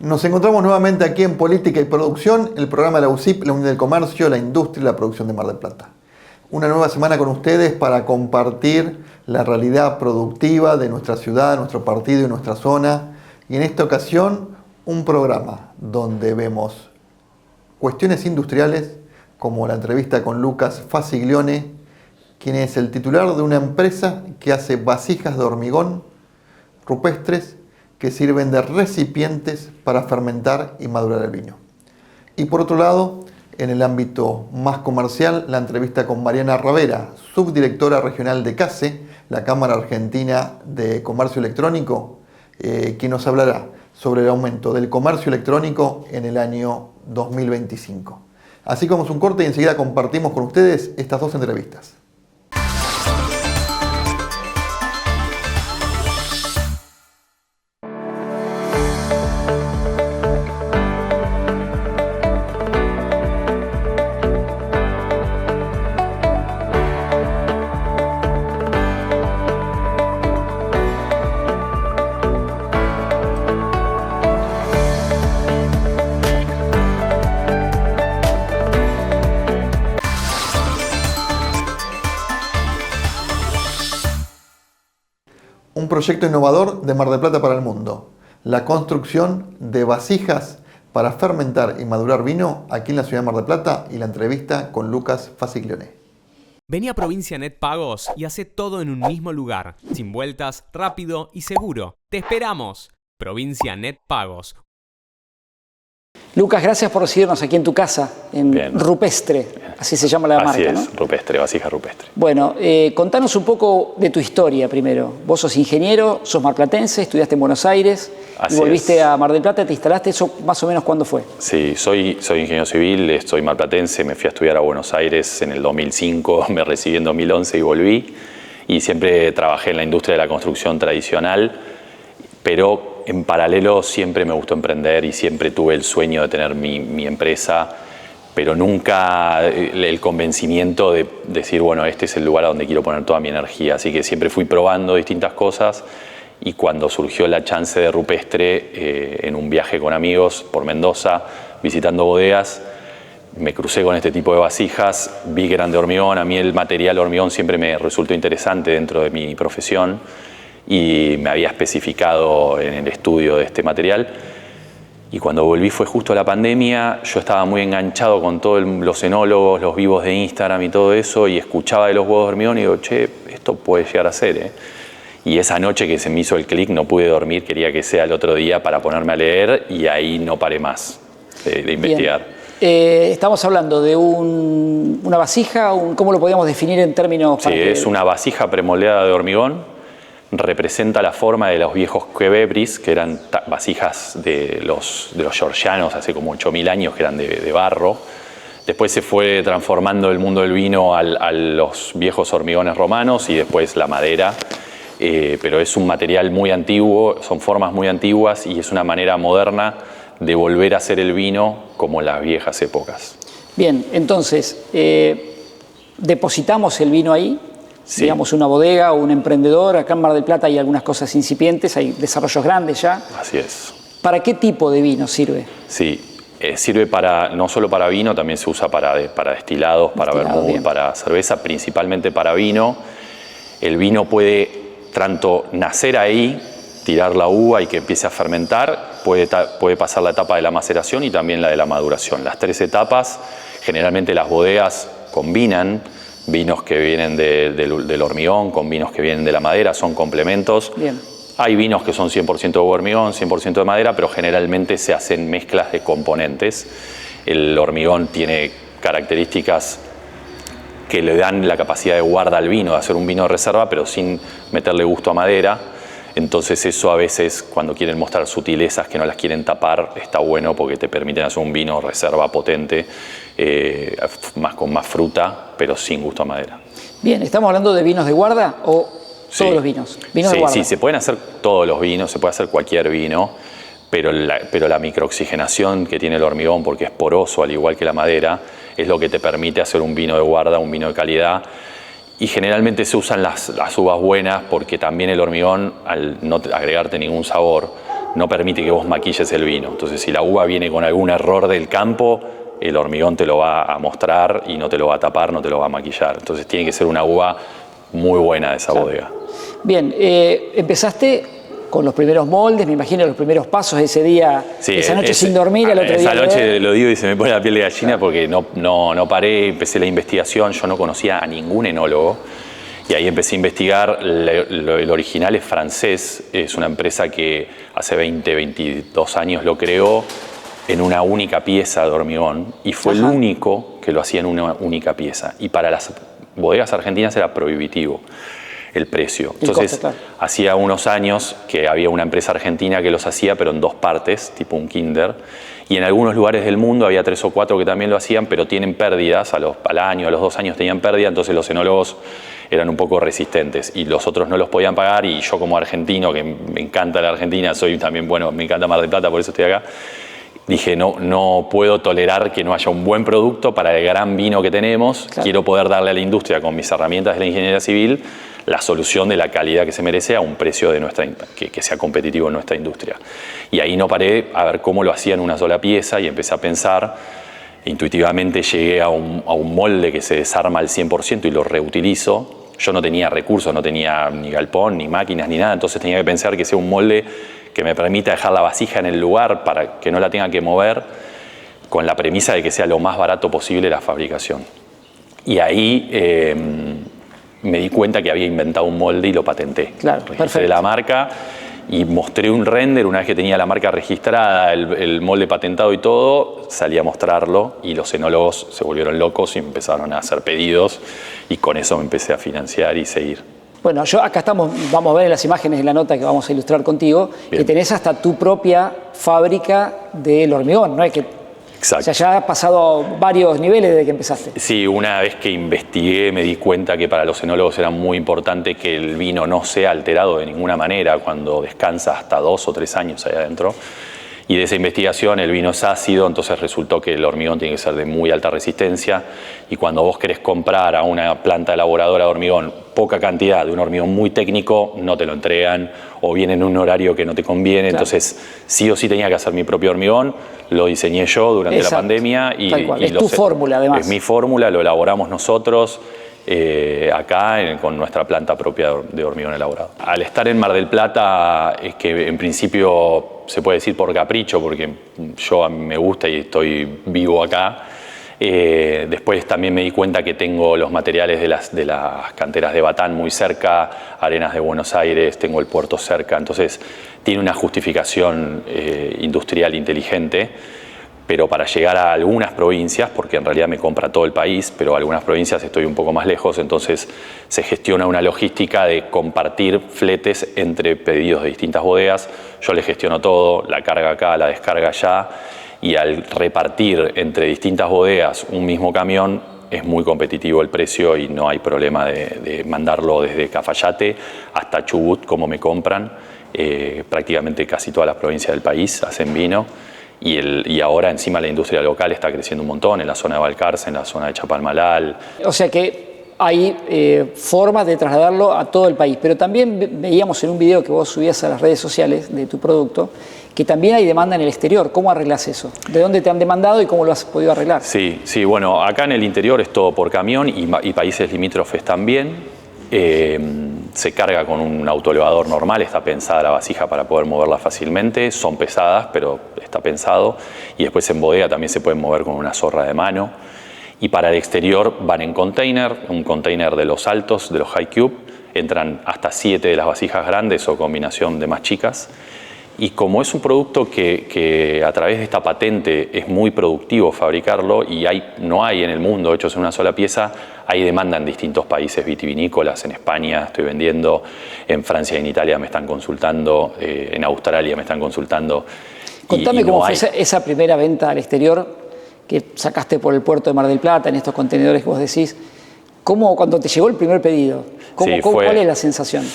Nos encontramos nuevamente aquí en Política y Producción, el programa de la UCIP, la Unión del Comercio, la Industria y la Producción de Mar del Plata. Una nueva semana con ustedes para compartir la realidad productiva de nuestra ciudad, nuestro partido y nuestra zona. Y en esta ocasión, un programa donde vemos cuestiones industriales, como la entrevista con Lucas Fasiglione, quien es el titular de una empresa que hace vasijas de hormigón rupestres que sirven de recipientes para fermentar y madurar el vino. Y por otro lado, en el ámbito más comercial, la entrevista con Mariana Ravera, subdirectora regional de CASE, la Cámara Argentina de Comercio Electrónico, quien nos hablará sobre el aumento del comercio electrónico en el año 2025. Así como es un corte y enseguida compartimos con ustedes estas dos entrevistas. Un proyecto innovador de Mar del Plata para el mundo. La construcción de vasijas para fermentar y madurar vino aquí en la ciudad de Mar del Plata y la entrevista con Lucas Fasiglione. Vení a Provincia Net Pagos y hacé todo en un mismo lugar, sin vueltas, rápido y seguro. ¡Te esperamos! Provincia Net Pagos. Lucas, gracias por recibirnos aquí en tu casa, en Bien. Rupestre, así se llama la marca, Así es, ¿no? Rupestre, vasija rupestre. Bueno, contanos un poco de tu historia primero. Vos sos ingeniero, sos marplatense, estudiaste en Buenos Aires Así y volviste es. a Mar del Plata, te instalaste, ¿eso más o menos cuándo fue? Sí, soy ingeniero civil, soy marplatense, me fui a estudiar a Buenos Aires en el 2005, me recibí en 2011 y volví. Y siempre trabajé en la industria de la construcción tradicional, pero en paralelo siempre me gustó emprender y siempre tuve el sueño de tener mi empresa, pero nunca el convencimiento de decir, bueno, este es el lugar a donde quiero poner toda mi energía. Así que siempre fui probando distintas cosas y cuando surgió la chance de Rupestre, en un viaje con amigos por Mendoza, visitando bodegas, me crucé con este tipo de vasijas, vi que eran de hormigón. A mí el material hormigón siempre me resultó interesante dentro de mi profesión y me había especificado en el estudio de este material. Y cuando volví fue justo la pandemia, yo estaba muy enganchado con todos los enólogos, los vivos de Instagram y todo eso, y escuchaba de los huevos de hormigón y digo, che, esto puede llegar a ser, ¿eh? Y esa noche que se me hizo el clic, no pude dormir, quería que sea el otro día para ponerme a leer y ahí no paré más de investigar. Estamos hablando de una vasija, ¿cómo lo podríamos definir en términos? Sí, es una vasija premoldeada de hormigón. Representa la forma de los viejos quebebris, que eran vasijas de los georgianos hace como 8000 años, que eran de barro. Después se fue transformando el mundo del vino a los viejos hormigones romanos y después la madera. Pero es un material muy antiguo, son formas muy antiguas y es una manera moderna de volver a hacer el vino como en las viejas épocas. Bien, entonces, depositamos el vino ahí. Sí. Digamos una bodega o un emprendedor. Acá en Mar del Plata hay algunas cosas incipientes, hay desarrollos grandes ya. Así es. ¿Para qué tipo de vino sirve? Sí, sirve no solo para vino, también se usa para destilados, para vermut, para cerveza, principalmente para vino. El vino puede tanto nacer ahí, tirar la uva y que empiece a fermentar, puede pasar la etapa de la maceración y también la de la maduración. Las tres etapas, generalmente las bodegas combinan vinos que vienen del hormigón con vinos que vienen de la madera, son complementos. Bien. Hay vinos que son 100% de hormigón, 100% de madera, pero generalmente se hacen mezclas de componentes. El hormigón tiene características que le dan la capacidad de guarda al vino, de hacer un vino de reserva, pero sin meterle gusto a madera. Entonces eso a veces, cuando quieren mostrar sutilezas que no las quieren tapar, está bueno porque te permiten hacer un vino reserva potente, con más fruta, pero sin gusto a madera. Bien, ¿estamos hablando de vinos de guarda o todos los vinos? Vinos de guarda. Sí, se pueden hacer todos los vinos, se puede hacer cualquier vino, pero la microoxigenación que tiene el hormigón, porque es poroso al igual que la madera, es lo que te permite hacer un vino de guarda, un vino de calidad. Y generalmente se usan las uvas buenas porque también el hormigón, al no agregarte ningún sabor, no permite que vos maquilles el vino. Entonces, si la uva viene con algún error del campo, el hormigón te lo va a mostrar y no te lo va a tapar, no te lo va a maquillar. Entonces, tiene que ser una uva muy buena de esa bodega. Bien, empezaste con los primeros moldes, me imagino los primeros pasos de ese día, esa noche sin dormir, al otro día. Esa noche lo digo y se me pone la piel de gallina porque no paré, empecé la investigación, yo no conocía a ningún enólogo y ahí empecé a investigar. El original es francés, es una empresa que hace 22 años lo creó en una única pieza de hormigón y fue el único que lo hacía en una única pieza. Y para las bodegas argentinas era prohibitivo el precio. Entonces, costo, claro. Hacía unos años que había una empresa argentina que los hacía, pero en 2 partes, tipo un Kinder. Y en algunos lugares del mundo había 3 o 4 que también lo hacían, pero tienen pérdidas, al año, a los 2 años tenían pérdida, entonces los enólogos eran un poco resistentes y los otros no los podían pagar. Y yo como argentino, que me encanta la Argentina, soy también, bueno, me encanta Mar del Plata, por eso estoy acá, dije, no puedo tolerar que no haya un buen producto para el gran vino que tenemos. Claro. Quiero poder darle a la industria, con mis herramientas de la ingeniería civil, la solución de la calidad que se merece a un precio de que sea competitivo en nuestra industria. Y ahí no paré a ver cómo lo hacía en una sola pieza y empecé a pensar. Intuitivamente llegué a un molde que se desarma al 100% y lo reutilizo. Yo no tenía recursos, no tenía ni galpón, ni máquinas, ni nada, entonces tenía que pensar que sea un molde que me permita dejar la vasija en el lugar para que no la tenga que mover, con la premisa de que sea lo más barato posible la fabricación. Y ahí me di cuenta que había inventado un molde y lo patenté. Claro, registré la marca y mostré un render. Una vez que tenía la marca registrada, el molde patentado y todo, salí a mostrarlo y los enólogos se volvieron locos y empezaron a hacer pedidos y con eso me empecé a financiar y seguir. Bueno, acá estamos, vamos a ver en las imágenes de la nota que vamos a ilustrar contigo, bien, que tenés hasta tu propia fábrica del hormigón, ¿no? Exacto. O sea, ya has pasado varios niveles desde que empezaste. Sí, una vez que investigué me di cuenta que para los enólogos era muy importante que el vino no sea alterado de ninguna manera cuando descansa hasta 2 o 3 años ahí adentro. Y de esa investigación el vino es ácido, entonces resultó que el hormigón tiene que ser de muy alta resistencia y cuando vos querés comprar a una planta elaboradora de hormigón poca cantidad de un hormigón muy técnico, no te lo entregan o viene en un horario que no te conviene. Claro. Entonces sí o sí tenía que hacer mi propio hormigón, lo diseñé yo durante la pandemia. Y es tu fórmula además. Es mi fórmula, lo elaboramos nosotros. Acá con nuestra planta propia de hormigón elaborado. Al estar en Mar del Plata es que en principio se puede decir por capricho, porque yo a mí me gusta y estoy vivo acá. Después también me di cuenta que tengo los materiales de las canteras de Batán muy cerca, Arenas de Buenos Aires, tengo el puerto cerca, entonces tiene una justificación industrial inteligente. Pero para llegar a algunas provincias, porque en realidad me compra todo el país, pero algunas provincias estoy un poco más lejos, entonces se gestiona una logística de compartir fletes entre pedidos de distintas bodegas. Yo le gestiono todo, la carga acá, la descarga allá, y al repartir entre distintas bodegas un mismo camión, es muy competitivo el precio y no hay problema de mandarlo desde Cafayate hasta Chubut, como me compran. Prácticamente casi todas las provincias del país hacen vino. Y ahora encima la industria local está creciendo un montón en la zona de Balcarce, en la zona de Chapalmalal. O sea que hay formas de trasladarlo a todo el país, pero también veíamos en un video que vos subías a las redes sociales de tu producto que también hay demanda en el exterior. ¿Cómo arreglás eso? ¿De dónde te han demandado y cómo lo has podido arreglar? Sí, bueno, acá en el interior es todo por camión y países limítrofes también. Se carga con un autoelevador normal, está pensada la vasija para poder moverla fácilmente, son pesadas pero está pensado, y después en bodega también se pueden mover con una zorra de mano, y para el exterior van en container, un container de los altos, de los high cube, entran hasta 7 de las vasijas grandes o combinación de más chicas. Y como es un producto que a través de esta patente es muy productivo fabricarlo y no hay en el mundo hechos en una sola pieza, hay demanda en distintos países vitivinícolas. En España estoy vendiendo, en Francia y en Italia me están consultando, en Australia me están consultando. Contame cómo fue esa primera venta al exterior que sacaste por el puerto de Mar del Plata, en estos contenedores que vos decís. Cuando te llegó el primer pedido, ¿cuál es la sensación?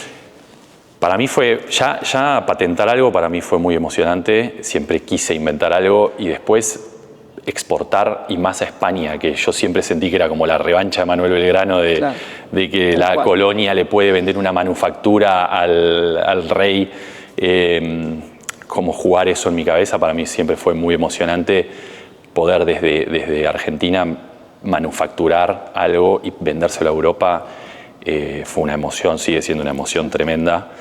Para mí fue, ya patentar algo para mí fue muy emocionante, siempre quise inventar algo y después exportar y más a España, que yo siempre sentí que era como la revancha de Manuel Belgrano de que la colonia le puede vender una manufactura al rey cómo jugar eso en mi cabeza. Para mí siempre fue muy emocionante poder desde Argentina manufacturar algo y vendérselo a Europa. Fue una emoción, sigue siendo una emoción tremenda.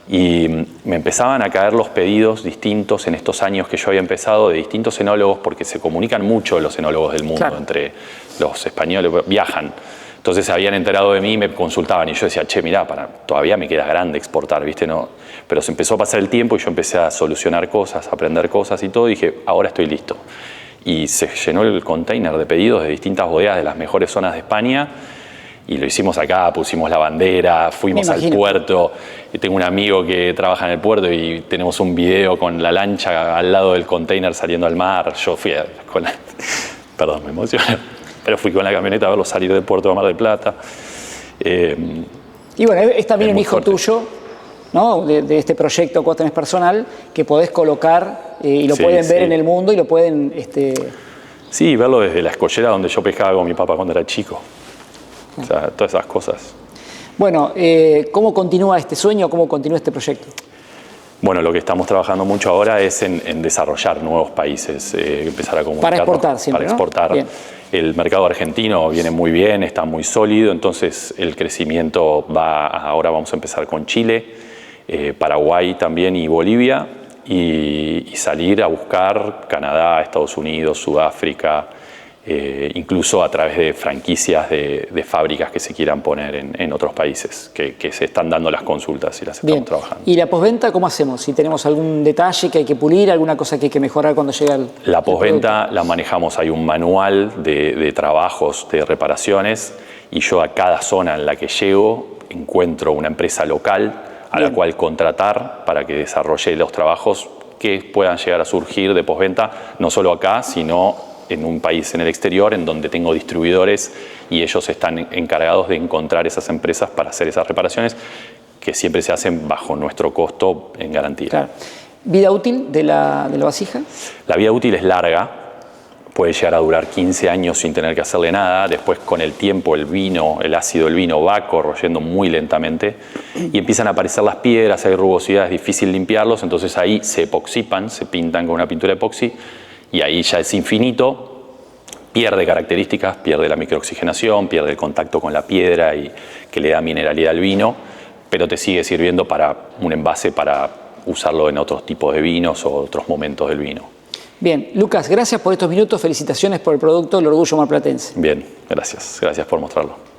Y me empezaban a caer los pedidos distintos en estos años que yo había empezado de distintos enólogos, porque se comunican mucho los enólogos del mundo, claro, entre los españoles, viajan. Entonces se habían enterado de mí y me consultaban y yo decía, che, mirá, todavía me queda grande exportar, ¿viste? No. Pero se empezó a pasar el tiempo y yo empecé a solucionar cosas, a aprender cosas y todo, y dije, ahora estoy listo. Y se llenó el container de pedidos de distintas bodegas de las mejores zonas de España. Y lo hicimos acá, pusimos la bandera, fuimos al puerto. Y tengo un amigo que trabaja en el puerto y tenemos un video con la lancha al lado del container saliendo al mar. Yo fui con la... Perdón, me emocioné. Pero fui con la camioneta a verlo salir del puerto de Mar del Plata. Y bueno, es también un hijo tuyo, ¿no? De este proyecto que vos tenés personal, que podés colocar y lo pueden ver en el mundo y lo pueden... Sí, verlo desde la escollera donde yo pescaba con mi papá cuando era chico. O sea, todas esas cosas. Bueno, ¿cómo continúa este sueño? ¿Cómo continúa este proyecto? Bueno, lo que estamos trabajando mucho ahora es en desarrollar nuevos países, empezar a comunicar. Para exportar siempre, para exportar. Bien. El mercado argentino viene muy bien, está muy sólido, entonces el crecimiento ahora vamos a empezar con Chile, Paraguay también y Bolivia, y salir a buscar Canadá, Estados Unidos, Sudáfrica, incluso a través de franquicias de fábricas que se quieran poner en otros países, que se están dando las consultas y las estamos trabajando. ¿Y la postventa cómo hacemos? Si tenemos algún detalle que hay que pulir, alguna cosa que hay que mejorar cuando llega el... La postventa la manejamos, hay un manual de trabajos, de reparaciones, y yo a cada zona en la que llego encuentro una empresa local a la cual contratar para que desarrolle los trabajos que puedan llegar a surgir de postventa, no solo acá, sino en un país en el exterior, en donde tengo distribuidores y ellos están encargados de encontrar esas empresas para hacer esas reparaciones que siempre se hacen bajo nuestro costo en garantía. Claro. ¿Vida útil de la vasija? La vida útil es larga, puede llegar a durar 15 años sin tener que hacerle nada. Después, con el tiempo, el ácido del vino va corroyendo muy lentamente y empiezan a aparecer las piedras, hay rugosidades, es difícil limpiarlos, entonces ahí se epoxipan, se pintan con una pintura epoxi. Y ahí ya es infinito, pierde características, pierde la microoxigenación, pierde el contacto con la piedra y que le da mineralidad al vino, pero te sigue sirviendo para un envase para usarlo en otros tipos de vinos o otros momentos del vino. Bien, Lucas, gracias por estos minutos, felicitaciones por el producto, el orgullo marplatense. Bien, gracias por mostrarlo.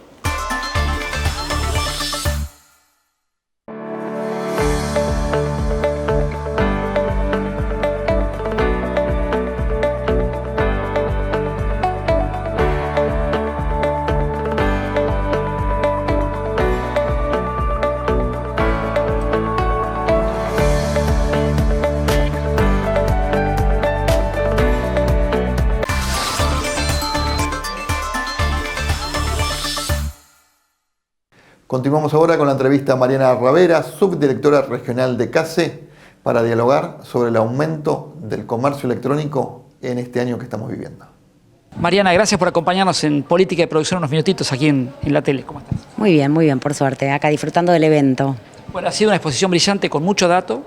Continuamos ahora con la entrevista a Mariana Ravera, subdirectora regional de CASE, para dialogar sobre el aumento del comercio electrónico en este año que estamos viviendo. Mariana, gracias por acompañarnos en Política de Producción unos minutitos aquí en la tele. ¿Cómo estás? Muy bien, por suerte. Acá disfrutando del evento. Bueno, ha sido una exposición brillante con mucho dato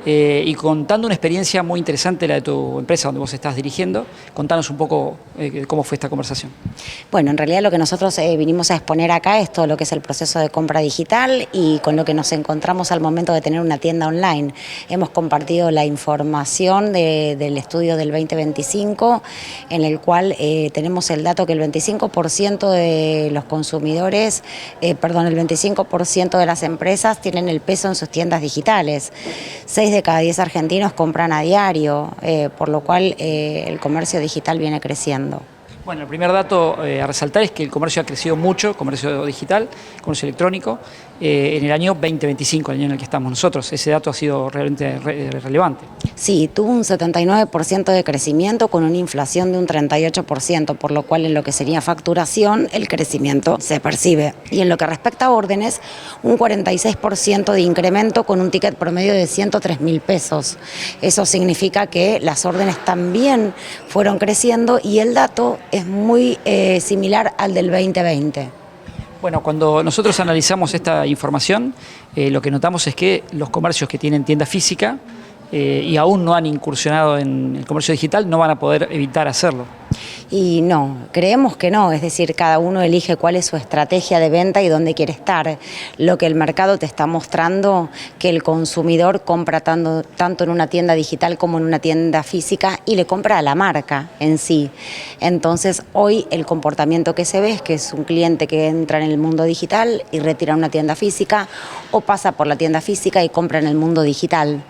y contando una experiencia muy interesante, la de tu empresa donde vos estás dirigiendo. Contanos un poco cómo fue esta conversación. Bueno, en realidad lo que nosotros vinimos a exponer acá es todo lo que es el proceso de compra digital y con lo que nos encontramos al momento de tener una tienda online. Hemos compartido la información del estudio del 2025, en el cual tenemos el dato que el 25% de los consumidores, el 25% de las empresas tienen el peso en sus tiendas digitales. 6 de cada 10 argentinos compran a diario, por lo cual el comercio digital viene creciendo. Bueno, el primer dato a resaltar es que el comercio ha crecido mucho, comercio digital, comercio electrónico, en el año 2025, el año en el que estamos nosotros. Ese dato ha sido realmente relevante. Sí, tuvo un 79% de crecimiento con una inflación de un 38%, por lo cual en lo que sería facturación el crecimiento se percibe. Y en lo que respecta a órdenes, un 46% de incremento con un ticket promedio de 103.000 pesos. Eso significa que las órdenes también fueron creciendo y el dato es muy similar al del 2020. Bueno, cuando nosotros analizamos esta información, lo que notamos es que los comercios que tienen tienda física y aún no han incursionado en el comercio digital, no van a poder evitar hacerlo. Y no, creemos que no, es decir, cada uno elige cuál es su estrategia de venta y dónde quiere estar. Lo que el mercado te está mostrando, que el consumidor compra tanto en una tienda digital como en una tienda física y le compra a la marca en sí. Entonces, hoy el comportamiento que se ve es que es un cliente que entra en el mundo digital y retira en una tienda física, o pasa por la tienda física y compra en el mundo digital.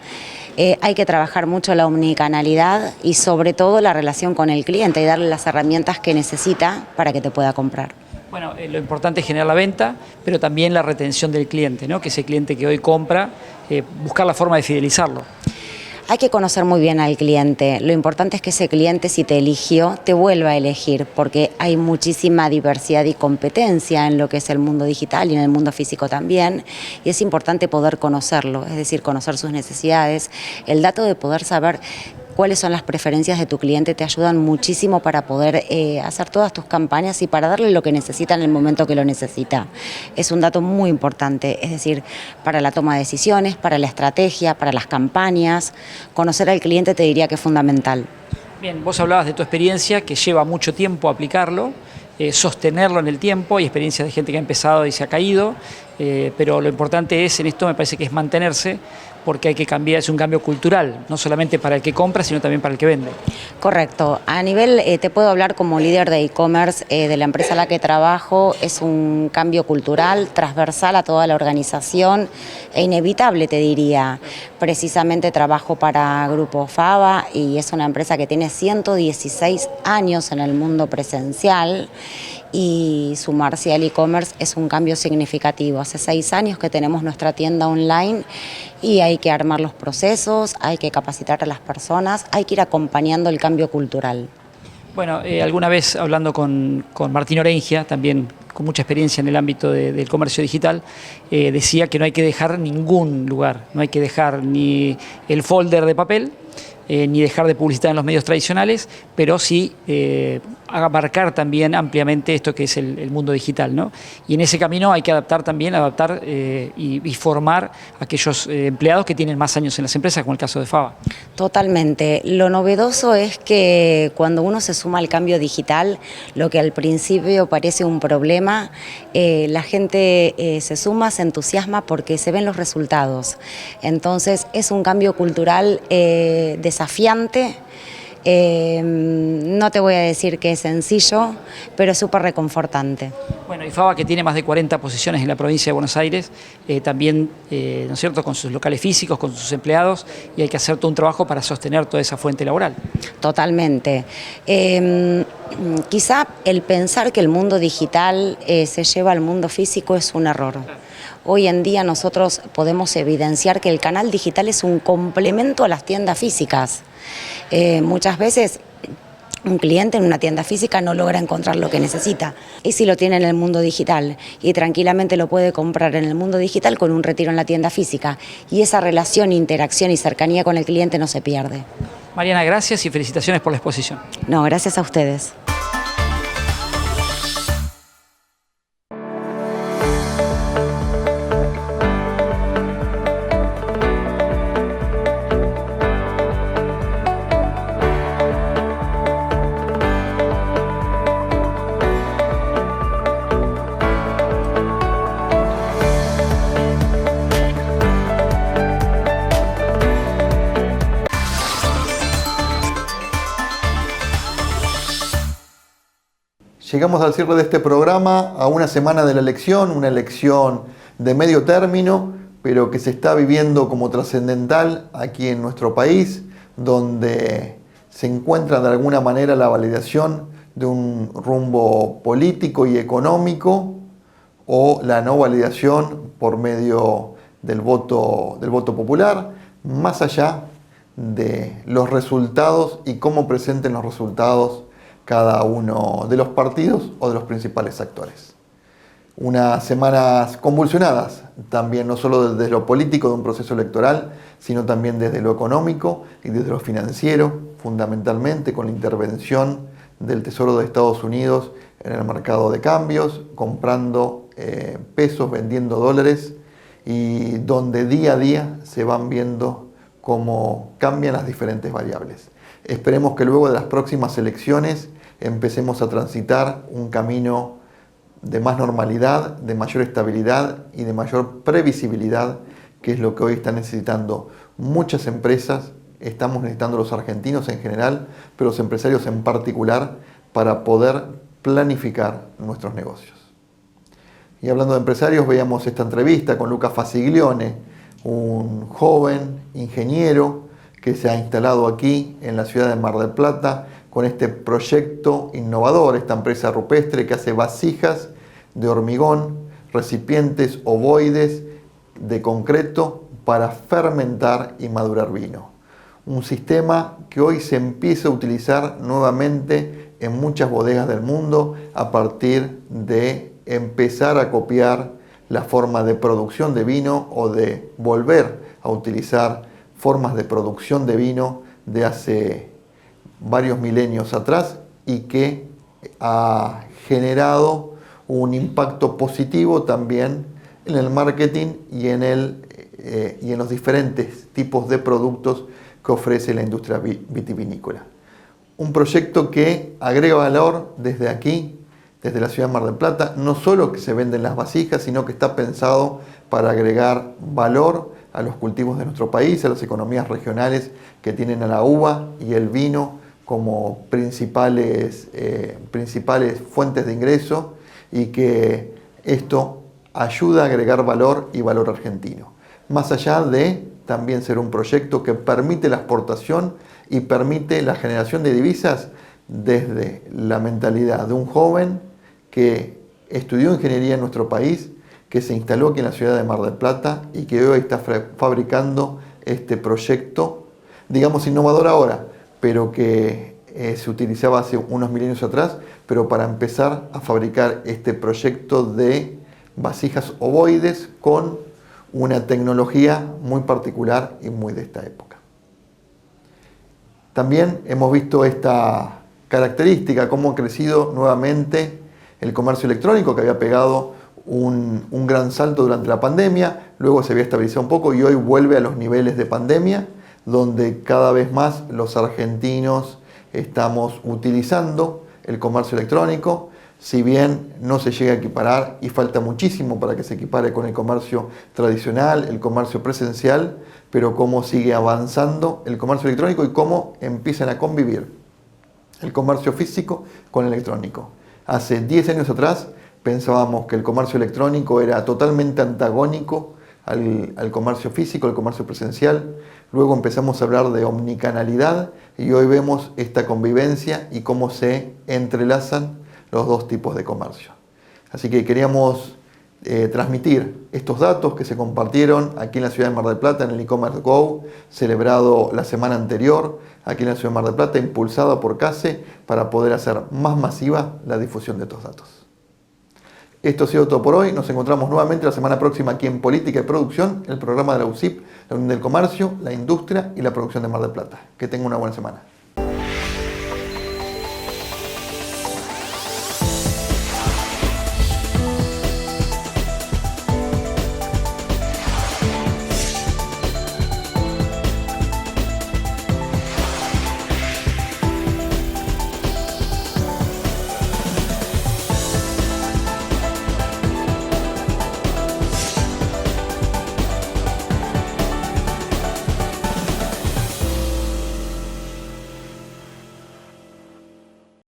Hay que trabajar mucho la omnicanalidad y sobre todo la relación con el cliente y darle las herramientas que necesita para que te pueda comprar. Bueno, lo importante es generar la venta, pero también la retención del cliente, ¿no? Que ese cliente que hoy compra, buscar la forma de fidelizarlo. Hay que conocer muy bien al cliente. Lo importante es que ese cliente, si te eligió, te vuelva a elegir, porque hay muchísima diversidad y competencia en lo que es el mundo digital y en el mundo físico también, y es importante poder conocerlo, es decir, conocer sus necesidades. El dato de poder saber cuáles son las preferencias de tu cliente te ayudan muchísimo para poder hacer todas tus campañas y para darle lo que necesita en el momento que lo necesita. Es un dato muy importante, es decir, para la toma de decisiones, para la estrategia, para las campañas. Conocer al cliente te diría que es fundamental. Bien, vos hablabas de tu experiencia, que lleva mucho tiempo aplicarlo, sostenerlo en el tiempo. Hay experiencias de gente que ha empezado y se ha caído, pero lo importante es, en esto me parece que es mantenerse, porque hay que cambiar, es un cambio cultural, no solamente para el que compra, sino también para el que vende. Correcto. A nivel, te puedo hablar como líder de e-commerce de la empresa a la que trabajo, es un cambio cultural, transversal a toda la organización e inevitable, te diría. Precisamente trabajo para Grupo Fava y es una empresa que tiene 116 años en el mundo presencial, y sumarse al e-commerce es un cambio significativo. Hace 6 años que tenemos nuestra tienda online y hay que armar los procesos, hay que capacitar a las personas, hay que ir acompañando el cambio cultural. Bueno, alguna vez hablando con Martín Orengia, también con mucha experiencia en el ámbito del comercio digital, decía que no hay que dejar ningún lugar, no hay que dejar ni el folder de papel, ni dejar de publicitar en los medios tradicionales, pero sí abarcar también ampliamente esto que es el mundo digital, ¿no? Y en ese camino hay que adaptar y formar a aquellos empleados que tienen más años en las empresas, como el caso de Fava. Totalmente. Lo novedoso es que cuando uno se suma al cambio digital, lo que al principio parece un problema, la gente se suma, se entusiasma porque se ven los resultados. Entonces es un cambio cultural desafiante. No te voy a decir que es sencillo, pero es súper reconfortante. Bueno, y Fava, que tiene más de 40 posiciones en la provincia de Buenos Aires, también, ¿no es cierto?, con sus locales físicos, con sus empleados, y hay que hacer todo un trabajo para sostener toda esa fuente laboral. Totalmente. Quizá el pensar que el mundo digital se lleva al mundo físico es un error. Hoy en día nosotros podemos evidenciar que el canal digital es un complemento a las tiendas físicas. Muchas veces un cliente en una tienda física no logra encontrar lo que necesita, y si lo tiene en el mundo digital, y tranquilamente lo puede comprar en el mundo digital con un retiro en la tienda física, y esa relación, interacción y cercanía con el cliente no se pierde. Mariana, gracias y felicitaciones por la exposición. No, gracias a ustedes. Llegamos al cierre de este programa a una semana de la elección, una elección de medio término, pero que se está viviendo como trascendental aquí en nuestro país, donde se encuentra de alguna manera la validación de un rumbo político y económico, o la no validación por medio del voto popular, más allá de los resultados y cómo presenten los resultados cada uno de los partidos o de los principales actores. Unas semanas convulsionadas, también no solo desde lo político de un proceso electoral, sino también desde lo económico y desde lo financiero, fundamentalmente con la intervención del Tesoro de Estados Unidos en el mercado de cambios, comprando pesos, vendiendo dólares, y donde día a día se van viendo cómo cambian las diferentes variables. Esperemos que luego de las próximas elecciones empecemos a transitar un camino de más normalidad, de mayor estabilidad y de mayor previsibilidad, que es lo que hoy están necesitando muchas empresas, estamos necesitando los argentinos en general, pero los empresarios en particular, para poder planificar nuestros negocios. Y hablando de empresarios, veíamos esta entrevista con Luca Fasiglione, un joven ingeniero que se ha instalado aquí en la ciudad de Mar del Plata con este proyecto innovador, esta empresa rupestre que hace vasijas de hormigón, recipientes ovoides de concreto para fermentar y madurar vino. Un sistema que hoy se empieza a utilizar nuevamente en muchas bodegas del mundo a partir de empezar a copiar la forma de producción de vino o de volver a utilizar formas de producción de vino de hace varios milenios atrás y que ha generado un impacto positivo también en el marketing y en los diferentes tipos de productos que ofrece la industria vitivinícola. Un proyecto que agrega valor desde aquí, desde la ciudad de Mar del Plata, no solo que se venden las vasijas, sino que está pensado para agregar valor a los cultivos de nuestro país, a las economías regionales que tienen a la uva y el vino como principales fuentes de ingreso, y que esto ayuda a agregar valor y valor argentino. Más allá de también ser un proyecto que permite la exportación y permite la generación de divisas desde la mentalidad de un joven que estudió ingeniería en nuestro país, que se instaló aquí en la ciudad de Mar del Plata y que hoy está fabricando este proyecto, digamos innovador ahora, pero que se utilizaba hace unos milenios atrás, pero para empezar a fabricar este proyecto de vasijas ovoides con una tecnología muy particular y muy de esta época. También hemos visto esta característica, cómo ha crecido nuevamente el comercio electrónico, que había pegado un gran salto durante la pandemia, luego se había estabilizado un poco y hoy vuelve a los niveles de pandemia, donde cada vez más los argentinos estamos utilizando el comercio electrónico, si bien no se llega a equiparar y falta muchísimo para que se equipare con el comercio tradicional, el comercio presencial, pero cómo sigue avanzando el comercio electrónico y cómo empiezan a convivir el comercio físico con el electrónico. Hace 10 años atrás pensábamos que el comercio electrónico era totalmente antagónico al comercio físico, al comercio presencial. Luego empezamos a hablar de omnicanalidad y hoy vemos esta convivencia y cómo se entrelazan los dos tipos de comercio. Así que queríamos transmitir estos datos que se compartieron aquí en la ciudad de Mar del Plata en el e-commerce Go, celebrado la semana anterior aquí en la ciudad de Mar del Plata, impulsada por CASE para poder hacer más masiva la difusión de estos datos. Esto ha sido todo por hoy. Nos encontramos nuevamente la semana próxima aquí en Política y Producción, el programa de la UCIP, la Unión del Comercio, la Industria y la Producción de Mar del Plata. Que tengan una buena semana.